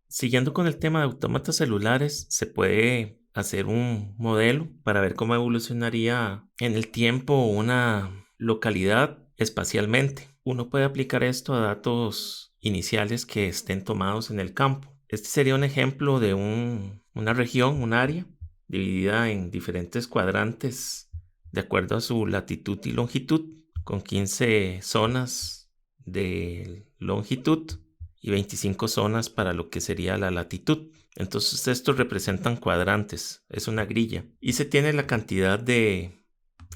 Siguiendo con el tema de autómatas celulares, se puede hacer un modelo para ver cómo evolucionaría en el tiempo una localidad espacialmente. Uno puede aplicar esto a datos iniciales que estén tomados en el campo. Este sería un ejemplo de una región, un área, dividida en diferentes cuadrantes de acuerdo a su latitud y longitud, con 15 zonas de longitud y 25 zonas para lo que sería la latitud. Entonces estos representan cuadrantes, es una grilla. Y se tiene la cantidad de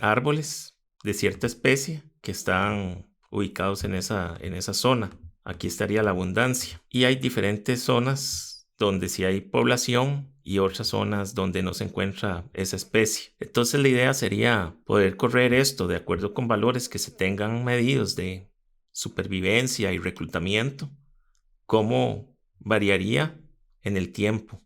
árboles de cierta especie que están ubicados en esa zona. Aquí estaría la abundancia. Y hay diferentes zonas donde sí hay población y otras zonas donde no se encuentra esa especie. Entonces la idea sería poder correr esto de acuerdo con valores que se tengan medidos de supervivencia y reclutamiento, cómo variaría en el tiempo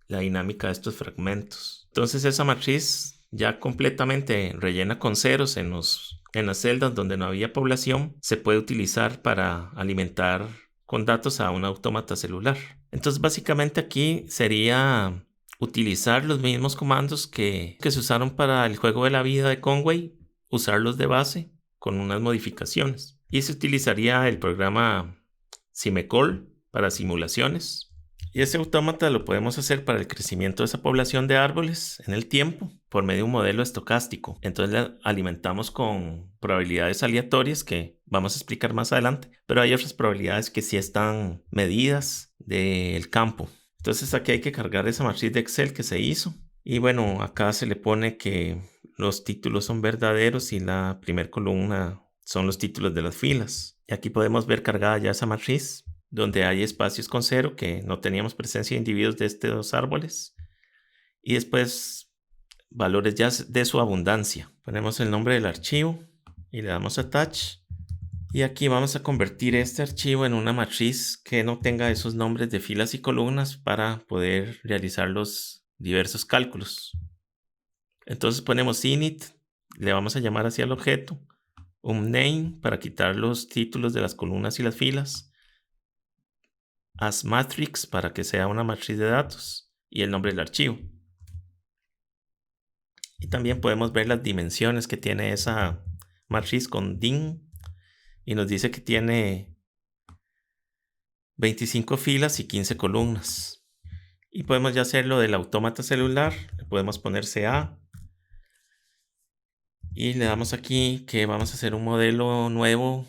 la dinámica de estos fragmentos. Entonces esa matriz ya completamente rellena con ceros en las celdas donde no había población se puede utilizar para alimentar con datos a un autómata celular. Entonces básicamente aquí sería utilizar los mismos comandos que se usaron para el juego de la vida de Conway, usarlos de base con unas modificaciones. Y se utilizaría el programa Simecol para simulaciones. Y ese autómata lo podemos hacer para el crecimiento de esa población de árboles en el tiempo por medio de un modelo estocástico. Entonces le alimentamos con probabilidades aleatorias que vamos a explicar más adelante, pero hay otras probabilidades que sí están medidas del campo. Entonces aquí hay que cargar esa matriz de Excel que se hizo. Y bueno, acá se le pone que los títulos son verdaderos y la primera columna son los títulos de las filas. Y aquí podemos ver cargada ya esa matriz, donde hay espacios con cero, que no teníamos presencia de individuos de estos árboles. Y después valores ya de su abundancia. Ponemos el nombre del archivo y le damos Attach. Y aquí vamos a convertir este archivo en una matriz que no tenga esos nombres de filas y columnas para poder realizar los diversos cálculos. Entonces ponemos init, le vamos a llamar hacia el objeto, un name para quitar los títulos de las columnas y las filas, as matrix para que sea una matriz de datos y el nombre del archivo. Y también podemos ver las dimensiones que tiene esa matriz con din y nos dice que tiene 25 filas y 15 columnas. Y podemos ya hacerlo del autómata celular, le podemos poner CA y le damos aquí que vamos a hacer un modelo nuevo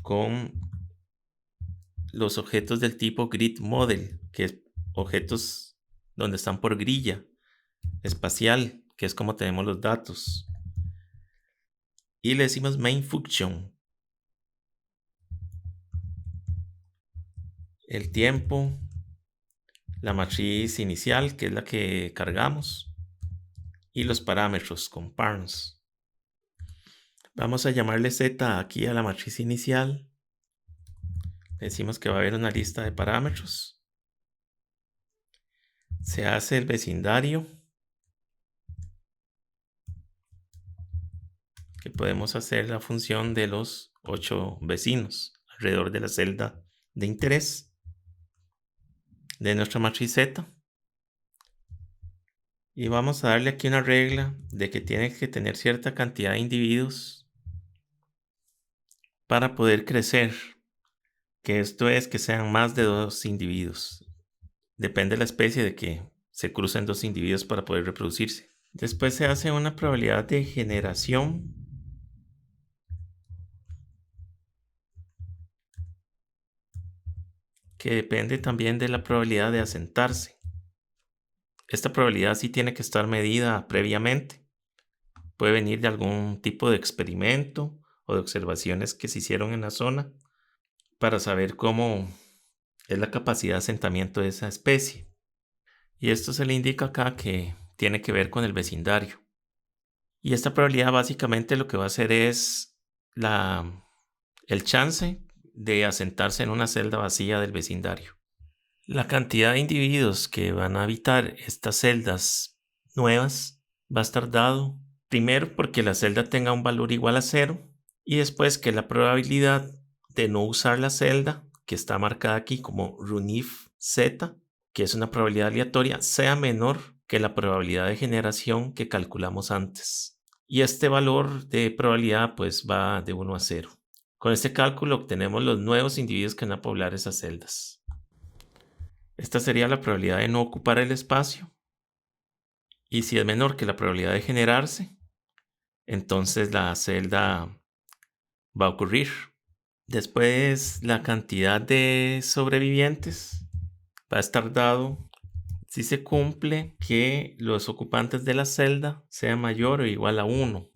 con los objetos del tipo grid model, que es objetos donde están por grilla espacial, que es como tenemos los datos. Y le decimos main function. El tiempo, la matriz inicial, que es la que cargamos, y los parámetros con params. Vamos a llamarle z aquí a la matriz inicial. Decimos que va a haber una lista de parámetros. Se hace el vecindario, que podemos hacer la función de los 8 vecinos alrededor de la celda de interés de nuestra matriz Z. Y vamos a darle aquí una regla de que tiene que tener cierta cantidad de individuos para poder crecer, que esto es que sean más de 2 individuos. Depende de la especie de que se crucen 2 individuos para poder reproducirse. Después se hace una probabilidad de generación que depende también de la probabilidad de asentarse. Esta probabilidad sí tiene que estar medida previamente. Puede venir de algún tipo de experimento o de observaciones que se hicieron en la zona para saber cómo es la capacidad de asentamiento de esa especie. Y esto se le indica acá que tiene que ver con el vecindario. Y esta probabilidad básicamente lo que va a hacer es el chance de asentarse en una celda vacía del vecindario. La cantidad de individuos que van a habitar estas celdas nuevas va a estar dado primero porque la celda tenga un valor igual a 0 y después que la probabilidad de no usar la celda, que está marcada aquí como runif Z, que es una probabilidad aleatoria, sea menor que la probabilidad de generación que calculamos antes. Y este valor de probabilidad pues va de 1 a 0. Con este cálculo obtenemos los nuevos individuos que van a poblar esas celdas. Esta sería la probabilidad de no ocupar el espacio. Y si es menor que la probabilidad de generarse, entonces la celda va a ocurrir. Después, la cantidad de sobrevivientes va a estar dado si se cumple que los ocupantes de la celda sean mayor o igual a 1.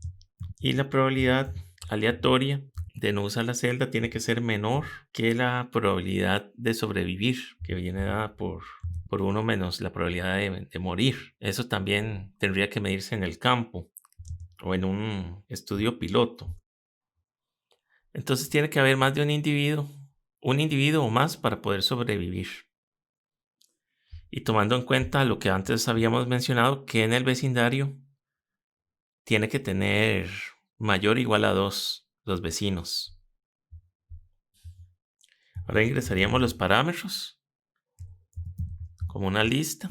Y la probabilidad aleatoria de no usar la celda tiene que ser menor que la probabilidad de sobrevivir, que viene dada por 1 menos la probabilidad de morir. Eso también tendría que medirse en el campo o en un estudio piloto. Entonces tiene que haber más de un individuo o más para poder sobrevivir. Y tomando en cuenta lo que antes habíamos mencionado, que en el vecindario tiene que tener mayor o igual a 2 los vecinos. Ahora ingresaríamos los parámetros como una lista.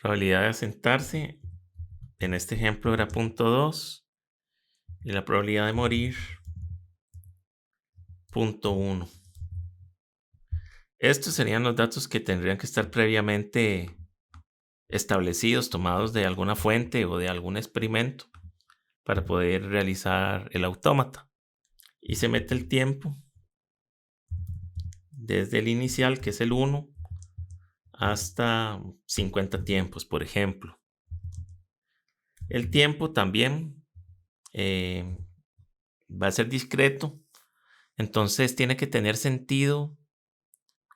Probabilidad de asentarse, en este ejemplo era 0.2 y la probabilidad de morir 0.1. Estos serían los datos que tendrían que estar previamente establecidos, tomados de alguna fuente o de algún experimento para poder realizar el autómata. Y se mete el tiempo desde el inicial, que es el 1, hasta 50 tiempos, por ejemplo. El tiempo también va a ser discreto, entonces tiene que tener sentido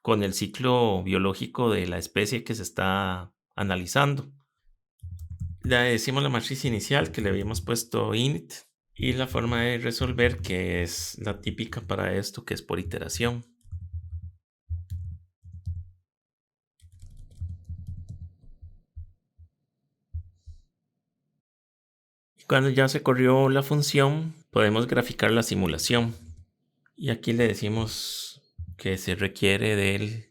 con el ciclo biológico de la especie que se está analizando. Le decimos la matriz inicial que le habíamos puesto init y la forma de resolver, que es la típica para esto, que es por iteración. Y cuando ya se corrió la función, podemos graficar la simulación. Y aquí le decimos que se requiere del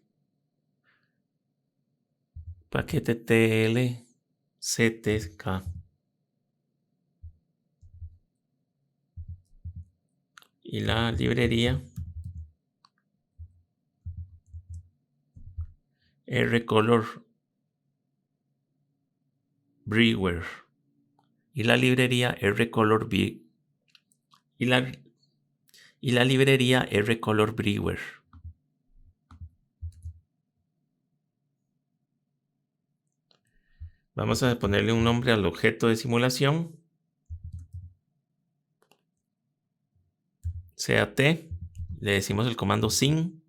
paquete TLCTK. Y la librería RColor Brewer. Y la librería RColor Brewer. Vamos a ponerle un nombre al objeto de simulación. CAT. Le decimos el comando sin.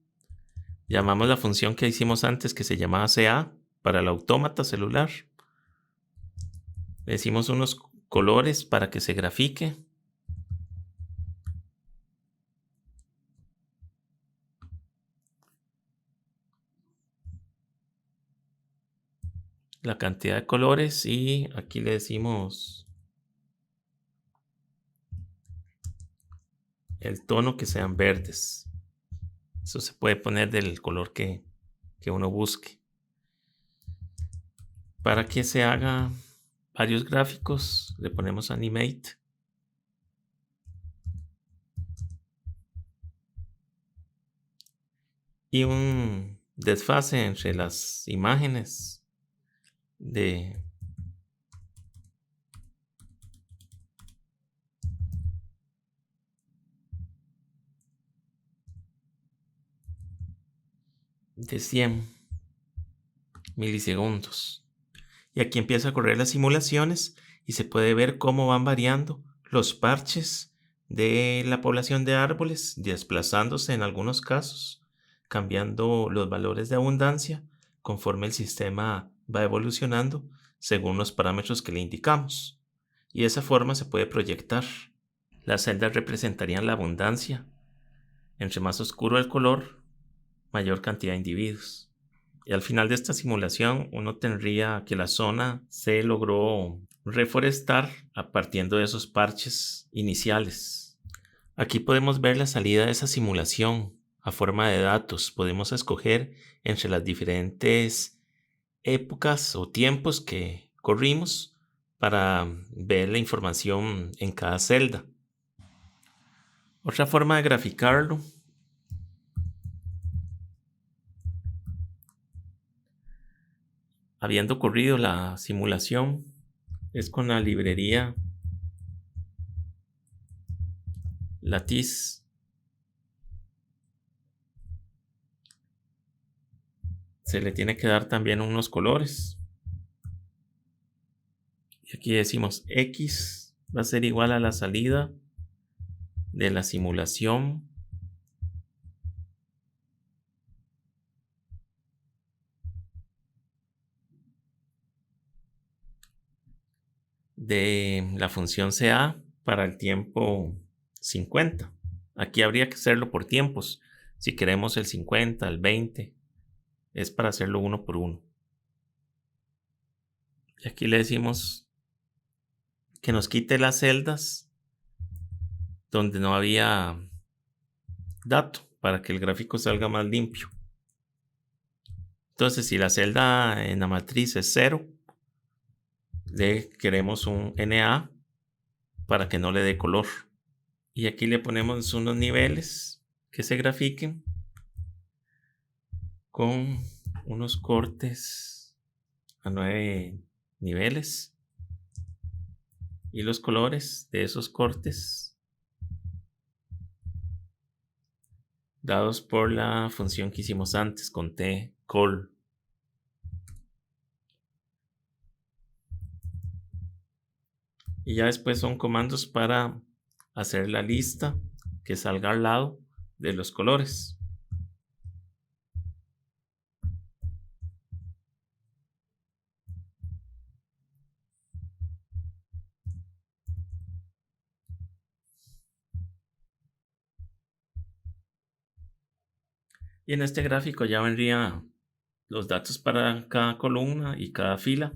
Llamamos la función que hicimos antes que se llamaba CA para el autómata celular. Le decimos unos colores para que se grafique. La cantidad de colores y aquí le decimos el tono, que sean verdes. Eso se puede poner del color que uno busque. Para que se haga varios gráficos, le ponemos animate. Y un desfase entre las imágenes de de 100 milisegundos. Y aquí empieza a correr las simulaciones y se puede ver cómo van variando los parches de la población de árboles, desplazándose en algunos casos, cambiando los valores de abundancia conforme el sistema va evolucionando según los parámetros que le indicamos. Y de esa forma se puede proyectar. Las celdas representarían la abundancia. Entre más oscuro el color, mayor cantidad de individuos. Y al final de esta simulación uno tendría que la zona se logró reforestar a partir de esos parches iniciales. Aquí podemos ver la salida de esa simulación. a forma de datos. Podemos escoger entre las diferentes épocas o tiempos que corrimos para ver la información en cada celda. Otra forma de graficarlo habiendo corrido la simulación es con la librería Lattice. Se le tiene que dar también unos colores. Y aquí decimos X va a ser igual a la salida de la simulación de la función CA para el tiempo 50. Aquí habría que hacerlo por tiempos. Si queremos el 50, el 20, es para hacerlo uno por uno. Y aquí le decimos que nos quite las celdas donde no había dato para que el gráfico salga más limpio. Entonces, si la celda en la matriz es 0, le queremos un NA para que no le dé color. Y aquí le ponemos unos niveles que se grafiquen con unos cortes a 9 niveles. Y los colores de esos cortes dados por la función que hicimos antes con tcol. Y ya después son comandos para hacer la lista que salga al lado de los colores. Y en este gráfico ya vendrían los datos para cada columna y cada fila.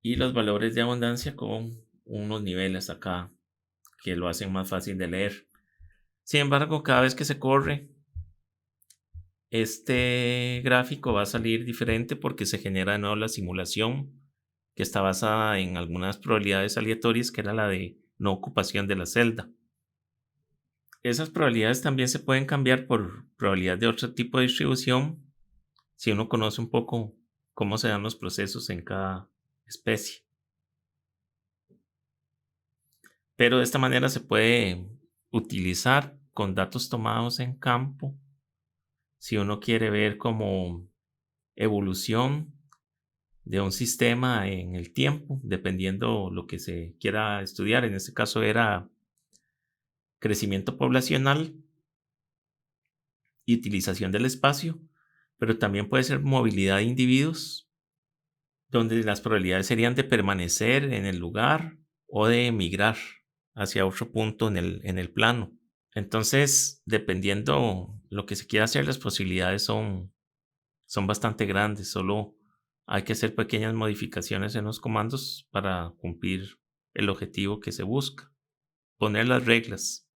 Y los valores de abundancia con unos niveles acá que lo hacen más fácil de leer. Sin embargo, cada vez que se corre, este gráfico va a salir diferente porque se genera de nuevo la simulación que está basada en algunas probabilidades aleatorias, que era la de no ocupación de la celda. Esas probabilidades también se pueden cambiar por probabilidades de otro tipo de distribución si uno conoce un poco cómo se dan los procesos en cada especie. Pero de esta manera se puede utilizar con datos tomados en campo si uno quiere ver como evolución de un sistema en el tiempo, dependiendo lo que se quiera estudiar. En este caso era crecimiento poblacional y utilización del espacio, pero también puede ser movilidad de individuos, donde las probabilidades serían de permanecer en el lugar o de emigrar hacia otro punto en el plano. Entonces, dependiendo lo que se quiera hacer, las posibilidades son bastante grandes. Solo hay que hacer pequeñas modificaciones en los comandos para cumplir el objetivo que se busca. Poner las reglas.